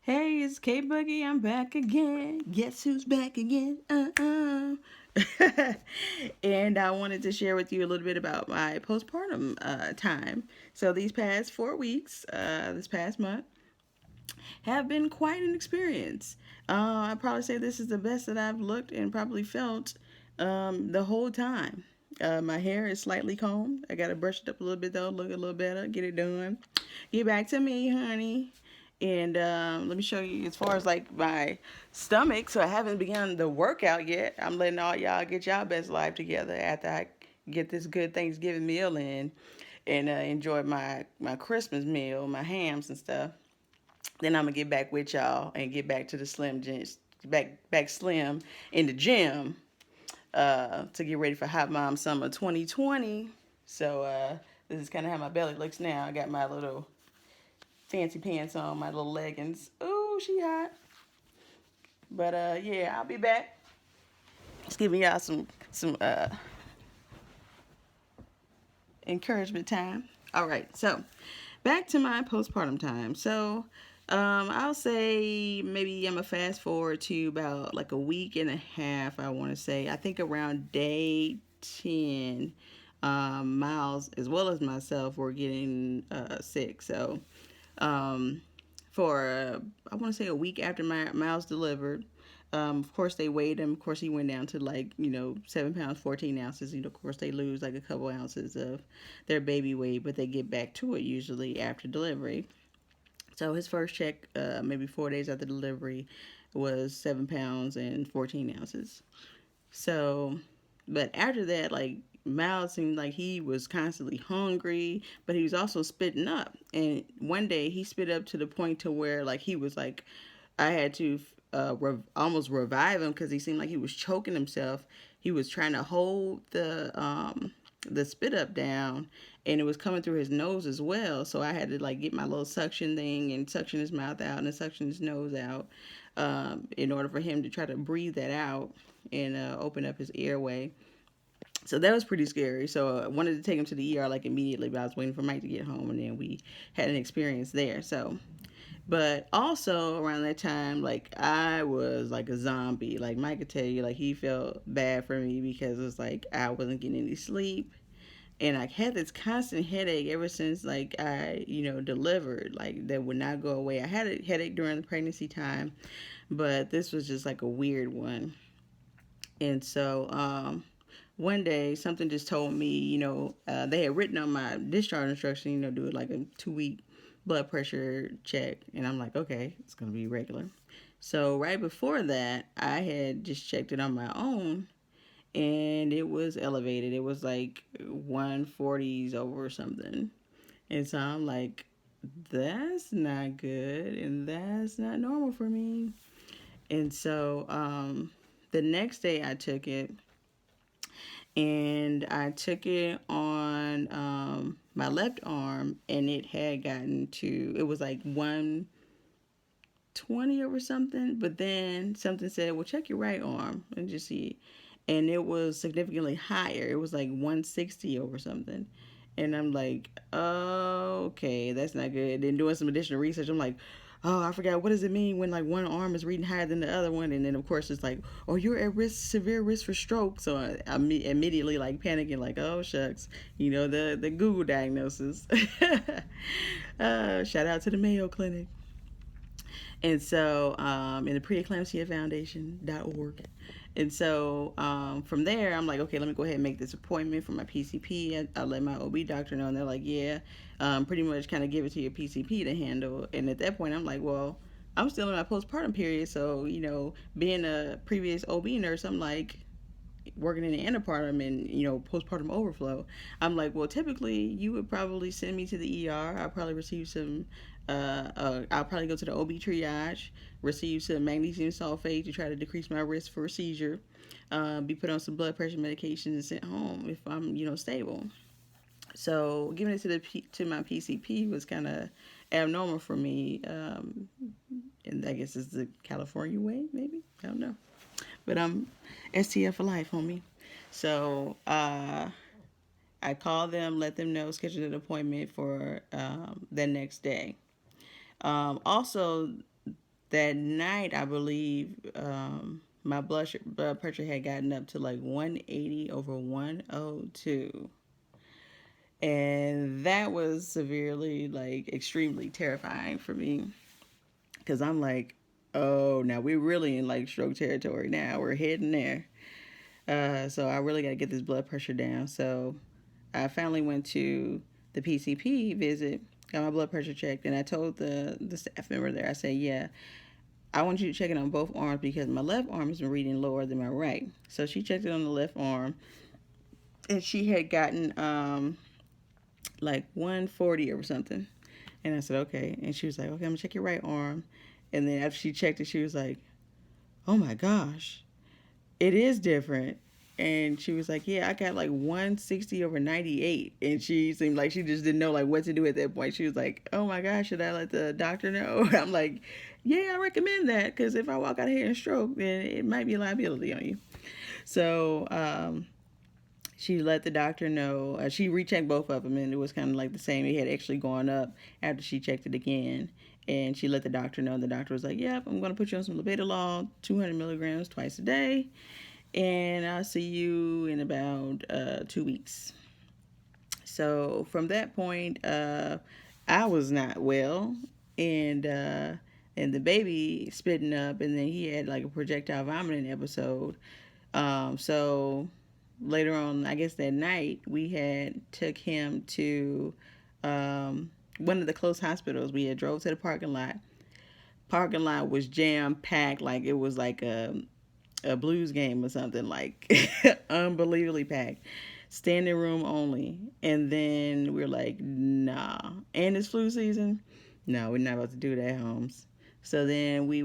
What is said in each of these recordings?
Hey, it's K Boogie. I'm back again. Guess who's back again? And I wanted to share with you a little bit about my postpartum time. So these past 4 weeks, this past month, have been quite an experience. I'd probably say this is the best that I've looked and probably felt the whole time. My hair is slightly combed. I got to brush it up a little bit though, look a little better, get it done. Get back to me, honey. And let me show you as far as like my stomach. So I haven't begun the workout yet. I'm letting all y'all get y'all best life together after I get this good Thanksgiving meal in and enjoy my Christmas meal, my hams and stuff. Then I'm gonna get back with y'all and get back to the slim jeans, back slim in the gym to get ready for Hot Mom Summer 2020. So this is kind of how my belly looks now. I got my little fancy pants on, my little leggings. Ooh, she hot. But yeah, I'll be back. Just giving y'all some encouragement time. All right, so back to my postpartum time. So I'll say maybe I'm gonna fast forward to about like a week and a half. I want to say I think around day 10, Miles as well as myself were getting sick. So um, for I want to say a week after my Miles delivered. Of course, they weighed him. Of course, he went down to like 7 pounds 14 ounces. Of course, they lose like a couple ounces of their baby weight, but they get back to it usually after delivery. So his first check, maybe 4 days after delivery, was 7 pounds and 14 ounces. So, but after that, like Miles seemed like he was constantly hungry, but he was also spitting up. And one day he spit up to the point to where like he was like, I had to almost revive him because he seemed like he was choking himself. He was trying to hold the spit up down, and it was coming through his nose as well. So I had to like get my little suction thing and suction his mouth out and suction his nose out in order for him to try to breathe that out and open up his airway. So that was pretty scary. So I wanted to take him to the ER like immediately, but I was waiting for Mike to get home, and then we had an experience there. So but also around that time, like I was like a zombie. Like Mike could tell you, like he felt bad for me because it was like I wasn't getting any sleep, and I had this constant headache ever since like I delivered. Like that would not go away. I had a headache during the pregnancy time, but this was just like a weird one. And so one day something just told me, they had written on my discharge instruction, do it like a 2 week blood pressure check. And I'm like, okay, it's going to be regular. So right before that, I had just checked it on my own and it was elevated. It was like 140s over or something. And so I'm like, that's not good and that's not normal for me. And so the next day I took it and I took it on my left arm, and it had gotten to it was like 120 over something, but then something said, "Well, check your right arm and just see," and it was significantly higher. It was like 160 over something. And I'm like, oh, okay, that's not good. Then doing some additional research, I'm like, oh, I forgot, what does it mean when like one arm is reading higher than the other one? And then of course it's like, oh, you're at risk, severe risk for stroke. So I immediately like panicking, like, oh shucks, the Google diagnosis. Shout out to the Mayo Clinic. And so, in the preeclampsia foundation.org. And so from there, I'm like, okay, let me go ahead and make this appointment for my PCP. I let my OB doctor know, and they're like, yeah, pretty much kind of give it to your PCP to handle. And at that point, I'm like, well, I'm still in my postpartum period. So, being a previous OB nurse, I'm like, working in the antepartum and postpartum overflow, I'm like, well, typically you would probably send me to the ER. I'll probably receive some I'll probably go to the OB triage, receive some magnesium sulfate to try to decrease my risk for a seizure, be put on some blood pressure medication and sent home if I'm stable. So giving it to my PCP was kind of abnormal for me, and I guess it's the California way, maybe, I don't know. But I'm STF for life, homie. So I called them, let them know, scheduled an appointment for the next day. Also, That night, I believe my blood pressure had gotten up to like 180 over 102. And that was severely, like, extremely terrifying for me. Because I'm like, oh, now we're really in like stroke territory now. We're heading there. So I really got to get this blood pressure down. So I finally went to the PCP visit, got my blood pressure checked, and I told the staff member there, I said, yeah, I want you to check it on both arms because my left arm has been reading lower than my right. So she checked it on the left arm, and she had gotten like 140 or something. And I said, okay. And she was like, okay, I'm gonna check your right arm. And then after she checked it, she was like, oh my gosh, it is different. And she was like, yeah, I got like 160 over 98. And she seemed like she just didn't know like what to do at that point. She was like, oh my gosh, should I let the doctor know? I'm like, yeah, I recommend that because if I walk out of here and stroke, then it might be a liability on you. So she let the doctor know. She rechecked both of them, and it was kind of like the same. It had actually gone up after she checked it again. And she let the doctor know. The doctor was like, yep, I'm going to put you on some labetalol, 200 milligrams twice a day. And I'll see you in about 2 weeks. So from that point, I was not well. And the baby spitting up, and then he had like a projectile vomiting episode. So later on, I guess that night, we had took him to one of the close hospitals. We had drove to the parking lot. Parking lot was jam packed, like it was like a blues game or something, like unbelievably packed. Standing room only. And then we're like, nah. And it's flu season? No, we're not about to do that, Holmes. So then we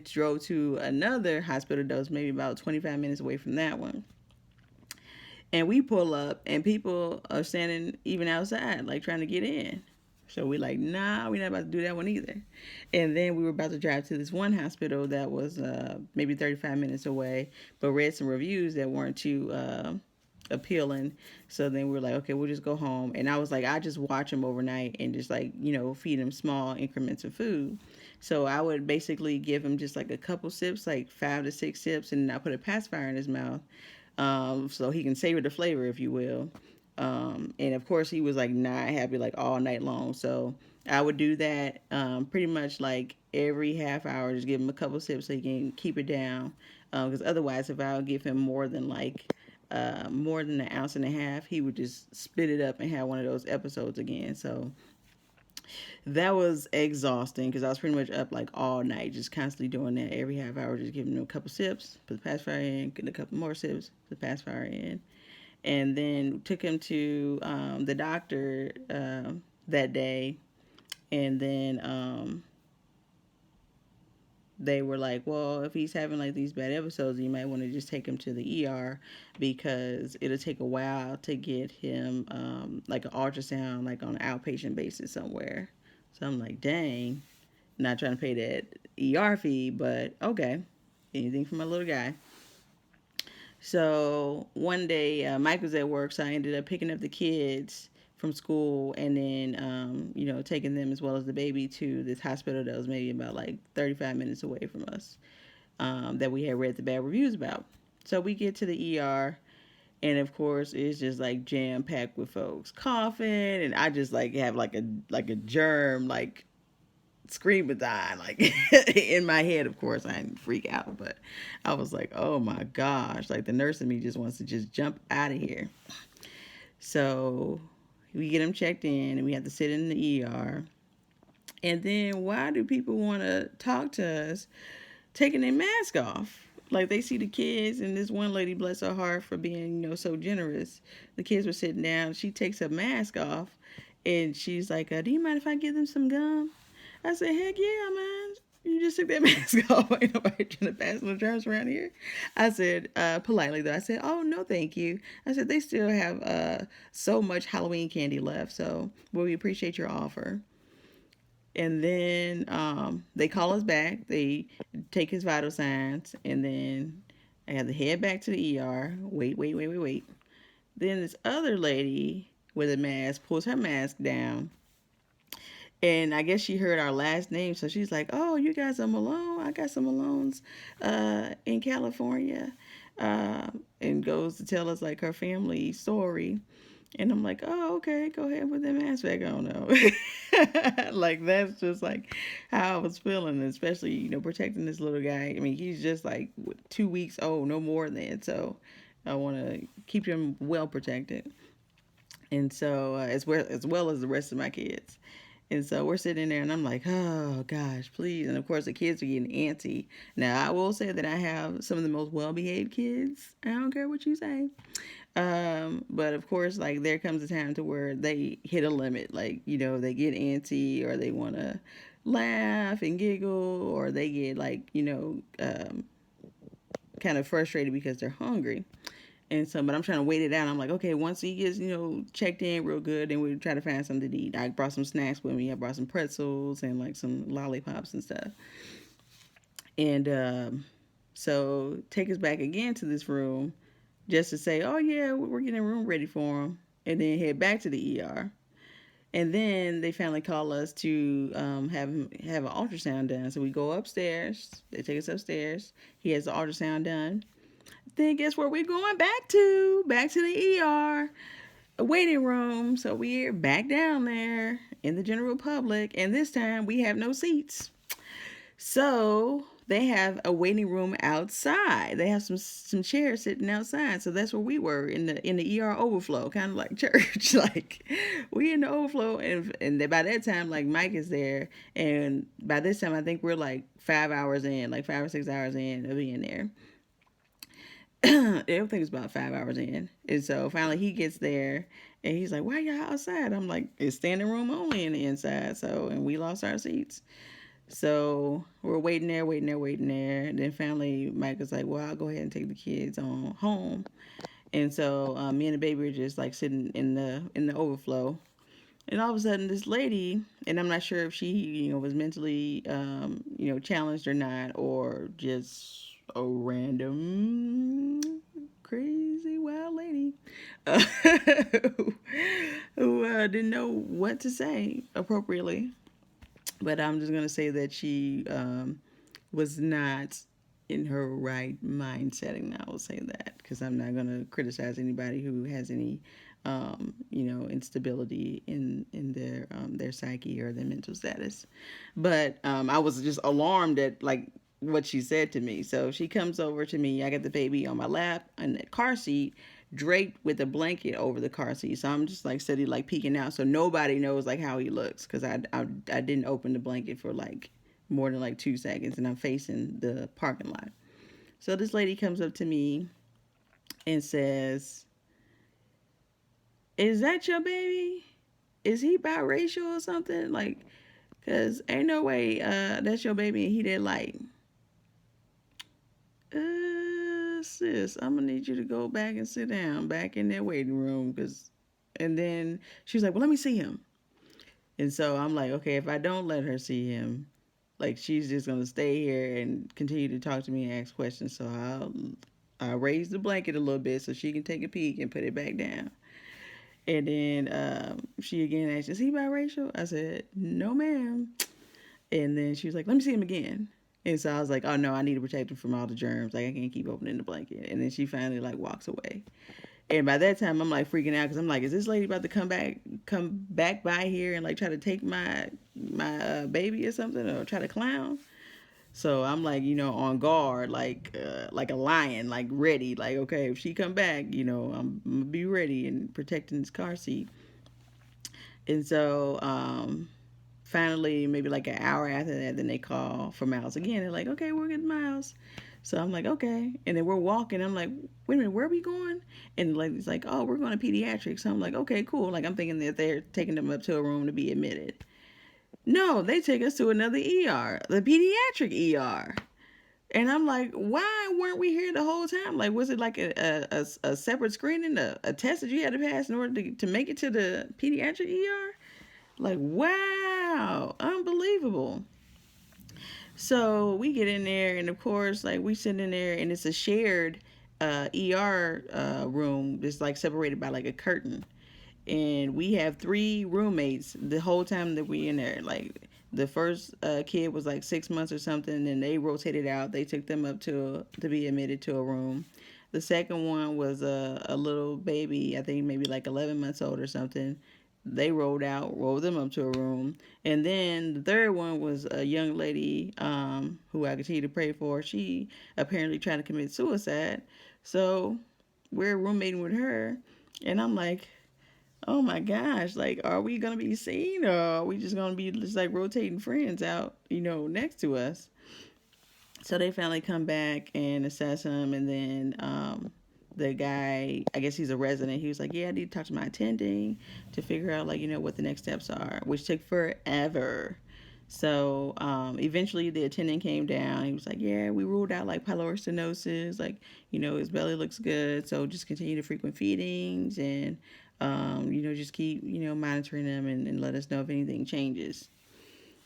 drove to another hospital that was maybe about 25 minutes away from that one. And we pull up and people are standing even outside, like trying to get in. So we like, nah, we're not about to do that one either. And then we were about to drive to this one hospital that was maybe 35 minutes away, but read some reviews that weren't too appealing. So then we were like, okay, we'll just go home. And I was like, I just watch him overnight and just like, feed him small increments of food. So I would basically give him just like a couple sips, like 5 to 6 sips, and I put a pacifier in his mouth, so he can savor the flavor, if you will. And of course, he was like not happy like all night long. So I would do that pretty much like every half hour, just give him a couple sips so he can keep it down. Because otherwise, if I would give him more than an ounce and a half, he would just spit it up and have one of those episodes again. So that was exhausting because I was pretty much up like all night, just constantly doing that every half hour, just giving him a couple sips, put the pacifier in, getting a couple more sips, put the pacifier in, and then took him to the doctor that day, and then they were like, well, if he's having like these bad episodes, you might want to just take him to the ER because it'll take a while to get him like an ultrasound, like on an outpatient basis somewhere. So I'm like, dang, not trying to pay that ER fee, but okay, anything for my little guy. So one day, Mike was at work, so I ended up picking up the kids from school and then, taking them as well as the baby to this hospital that was maybe about like 35 minutes away from us, that we had read the bad reviews about. So we get to the ER, and of course, it's just like jam packed with folks coughing, and I just like have like a germ like screaming dying like in my head. Of course I didn't freak out, but I was like, oh my gosh, like the nurse in me just wants to just jump out of here. So we get him checked in and we have to sit in the ER. And then why do people want to talk to us taking their mask off? Like they see the kids, and this one lady, bless her heart for being, so generous. The kids were sitting down. She takes her mask off, and she's like, "Do you mind if I give them some gum?" I said, "Heck yeah, man! You just took that mask off. Ain't nobody trying to pass no germs around here." I said, politely though, I said, "Oh no, thank you." I said, "They still have so much Halloween candy left, so we appreciate your offer." And then they call us back. They take his vital signs, and then I had to head back to the ER. Wait. Then this other lady with a mask pulls her mask down, And I guess she heard our last name, so she's like, "Oh, you guys are Malone. I got some Malones in California," and goes to tell us like her family story. And I'm like, "Oh, okay, go ahead and put that mask back on." No, like that's just like how I was feeling, especially protecting this little guy. I mean, he's just like 2 weeks old, no more than. So I want to keep him well protected, and so as well as the rest of my kids. And so we're sitting there, and I'm like, oh gosh, please. And of course, the kids are getting antsy. Now, I will say that I have some of the most well behaved kids. I don't care what you say. But of course, like, there comes a time to where they hit a limit. Like, they get antsy, or they want to laugh and giggle, or they get, like, kind of frustrated because they're hungry. And so, but I'm trying to wait it out. I'm like, okay, once he gets, checked in real good, then we try to find something to eat. I brought some snacks with me. I brought some pretzels and like some lollipops and stuff. And so take us back again to this room just to say, oh yeah, we're getting a room ready for him, and then head back to the ER. And then they finally call us to have an ultrasound done. So we go upstairs. They take us upstairs. He has the ultrasound done. Then guess where we're going back to? Back to the ER, a waiting room. So we're back down there in the general public, and this time we have no seats. So they have a waiting room outside. They have some chairs sitting outside. So that's where we were in the ER overflow, kind of like church. Like we in the overflow, and by that time, like Mike is there, and by this time I think we're like 5 hours in, like 5 or 6 hours in of being there. Everything is about 5 hours in. And so finally he gets there, and he's like, why y'all outside? I'm like, it's standing room only in the inside. So, and we lost our seats. So we're waiting there, waiting there, waiting there. And then finally Mike was like, well, I'll go ahead and take the kids on home. And so me and the baby were just like sitting in the overflow. And all of a sudden, this lady, and I'm not sure if she, was mentally, challenged or not, or just a random crazy wild lady uh, who didn't know what to say appropriately. But I'm just gonna say that she was not in her right mind setting. I will say that because I'm not gonna criticize anybody who has any, instability in their psyche or their mental status. But I was just alarmed at like what she said to me. So she comes over to me. I got the baby on my lap in the car seat, draped with a blanket over the car seat. So I'm just like steady like peeking out, so nobody knows like how he looks, because I didn't open the blanket for like more than like 2 seconds, and I'm facing the parking lot. So this lady comes up to me and says, "Is that your baby? Is he biracial or something? Like, cause ain't no way that's your baby and he did like." Sis, I'm gonna need you to go back and sit down back in that waiting room, cause, and then she was like, well, let me see him. And so I'm like, okay, if I don't let her see him, like she's just gonna stay here and continue to talk to me and ask questions. So I'll raise the blanket a little bit so she can take a peek and put it back down. And then she again asked, is he biracial? I said, no, ma'am. And then she was like, let me see him again. And so I was like, oh no, I need to protect him from all the germs. Like I can't keep opening the blanket. And then she finally like walks away. And by that time, I'm like freaking out because I'm like, is this lady about to come back by here and like try to take my baby or something, or try to clown? So I'm like, on guard, like a lion, like ready, like okay, if she come back, I'm gonna be ready and protecting this car seat. And so finally, maybe like an hour after that, then they call for Miles again. They're like, okay, we're getting Miles. So I'm like, okay. And then we're walking. I'm like, wait a minute, where are we going? And the lady's like, oh, we're going to pediatrics. So I'm like, okay, cool. Like I'm thinking that they're taking them up to a room to be admitted. No, they take us to another ER, the pediatric ER. And I'm like, why weren't we here the whole time? Like, was it like a separate screening, a test that you had to pass in order to make it to the pediatric ER? Like, wow, unbelievable. So we get in there, and of course, like we sit in there, and it's a shared ER room. It's like separated by like a curtain. and we have three roommates the whole time that we in there. Like the first kid was like 6 months or something, and they rotated out. They took them up to be admitted to a room. The second one was a little baby, I think maybe like 11 months old or something. They rolled them up to a room. And then the third one was a young lady who I continue to pray for. She apparently tried to commit suicide. So we're roommating with her. And I'm like, oh my gosh, like, are we going to be seen, or are we just going to be just like rotating friends out, next to us? So they finally come back and assess him, and then the guy, I guess he's a resident, he was like, yeah, I need to talk to my attending to figure out, like, what the next steps are, which took forever. So eventually the attendant came down. He was like, yeah, we ruled out like pyloric stenosis, like, his belly looks good, so just continue the frequent feedings, and just keep, monitoring them, and let us know if anything changes.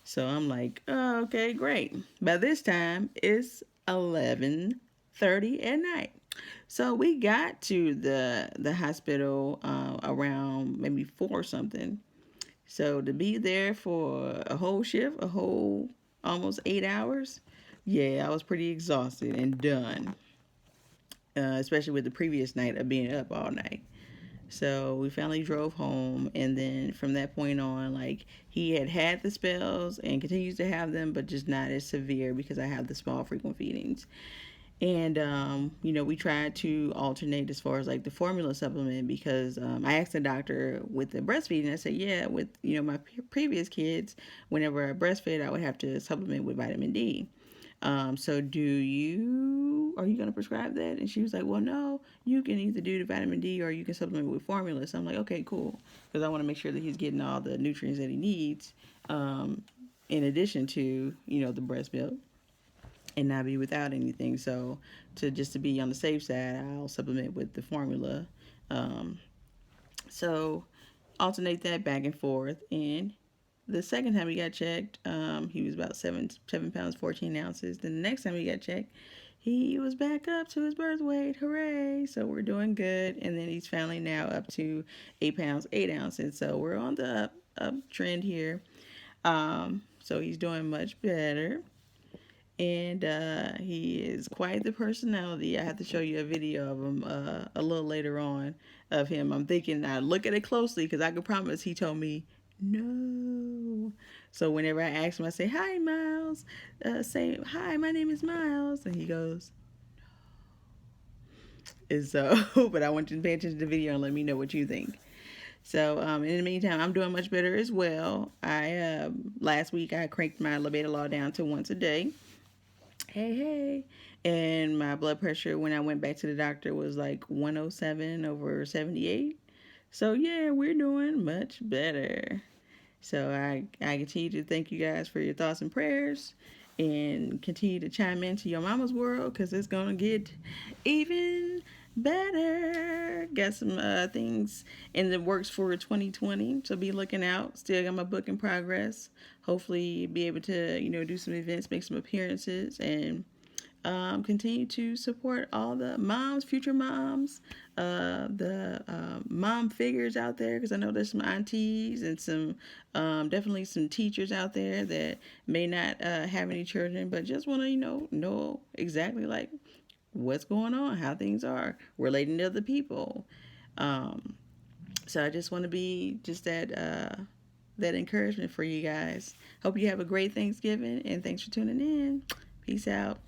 So I'm like, oh, okay, great. By this time, it's 11:30 at night. So we got to the hospital around maybe 4 or something. So to be there for a whole shift, a whole almost 8 hours, yeah, I was pretty exhausted and done. Especially with the previous night of being up all night. So we finally drove home, and then from that point on, like, he had the spells and continues to have them, but just not as severe because I have the small frequent feedings. And we tried to alternate as far as like the formula supplement, because I asked the doctor with the breastfeeding. I said, yeah, with my previous kids, whenever I breastfed, I would have to supplement with vitamin D. So are you going to prescribe that? And she was like, well, no, you can either do the vitamin D or you can supplement with formula. So I'm like, okay, cool. Because I want to make sure that he's getting all the nutrients that he needs, in addition to, the breast milk, and not be without anything. So to be on the safe side, I'll supplement with the formula. Um, so alternate that back and forth. And the second time he got checked, he was about 7 pounds 14 ounces. Then the next time he got checked, he was back up to his birth weight. Hooray! So we're doing good. And then he's finally now up to 8 pounds 8 ounces. So we're on the up trend here. So he's doing much better. And he is quite the personality. I have to show you a video of him a little later on of him. I'm thinking, I look at it closely, because I can promise he told me no. So whenever I ask him, I say, hi, Miles. Say, hi, my name is Miles. And he goes, and so, but I want you to pay attention to the video and let me know what you think. So in the meantime, I'm doing much better as well. Last week I cranked my labetalol down to once a day. Hey. And my blood pressure when I went back to the doctor was like 107/78. So yeah, we're doing much better. So I continue to thank you guys for your thoughts and prayers, and continue to chime into your mama's world, because it's going to get even better. Got some things in the works for 2020, so be looking out. Still got my book in progress. Hopefully be able to, do some events, make some appearances, and continue to support all the moms, future moms, the mom figures out there, because I know there's some aunties and some definitely some teachers out there that may not have any children, but just want to know exactly like what's going on, how things are, relating to other people. So I just want to be just that encouragement for you guys. Hope you have a great Thanksgiving, and thanks for tuning in. Peace out.